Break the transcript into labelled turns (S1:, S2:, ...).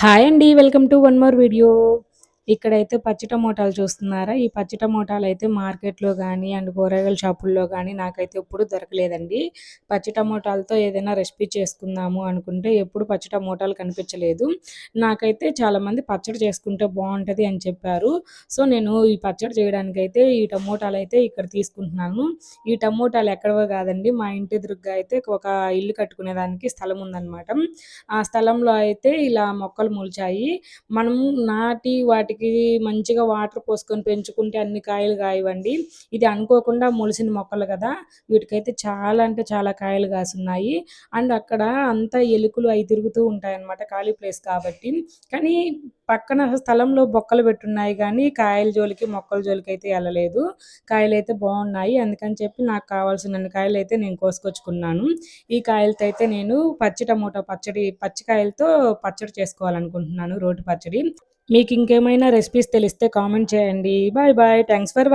S1: Hi అండి. Welcome to one more video. ఇక్కడైతే పచ్చి టమోటాలు చూస్తున్నారా? ఈ పచ్చి టమోటాలయితే మార్కెట్‌లో గానీ, అండ్ కూరగాయల షాపుల్లో గానీ నాకైతే ఎప్పుడు దొరకలేదండి. పచ్చి టమోటాలతో ఏదైనా రెసిపీ చేసుకుందాము అనుకుంటే ఎప్పుడు పచ్చి టమోటాలు కనిపించలేదు. నాకైతే చాలామంది పచ్చడి చేసుకుంటే బావుంటది అని చెప్పారు. సో, నేను ఈ పచ్చడి చేయడానికైతే ఈ టమోటాలయితే ఇక్కడ తీసుకుంటున్నాను. ఈ టమోటాలు ఎక్కడివో కాదండి. మా ఇంటి ఎదురుగ్గా అయితే ఒక ఇల్లు కట్టుకునేదానికి స్థలం ఉందనమాట. ఆ స్థలంలో అయితే ఇలా మొక్కలు మొలిచాయి. మనం నాటి వాటికి మంచిగా వాటర్ పోసుకొని పెంచుకుంటే అన్ని కాయలు కాయవండి. ఇది అనుకోకుండా మొలిసిన మొక్కలు కదా! వీటికైతే చాలా అంటే చాలా కాయలు కాసున్నాయి. అండ్ అక్కడ అంతా ఎలుకలు అయి తిరుగుతూ ఉంటాయన్నమాట. ఖాళీ ప్లేస్ కాబట్టి. కానీ పక్కన స్థలంలో బొక్కలు పెట్టున్నాయి గానీ కాయల జోలికి, మొక్కల జోలికైతే ఎళ్ళలేదు. కాయలైతే బావున్నాయి. అందుకని చెప్పి నాకు కావాల్సినన్ని కాయలైతే నేను కోసుకొచ్చుకున్నాను. ఈ కాయలతో అయితే నేను పచ్చి టమోటా పచ్చడి, పచ్చి కాయలతో పచ్చడి చేసుకోవాలనుకుంటున్నాను. రోటి పచ్చడి. మీకు ఇంకేమైనా రెసిపీస్ తెలిస్తే కామెంట్ చేయండి. Bye bye. Thanks for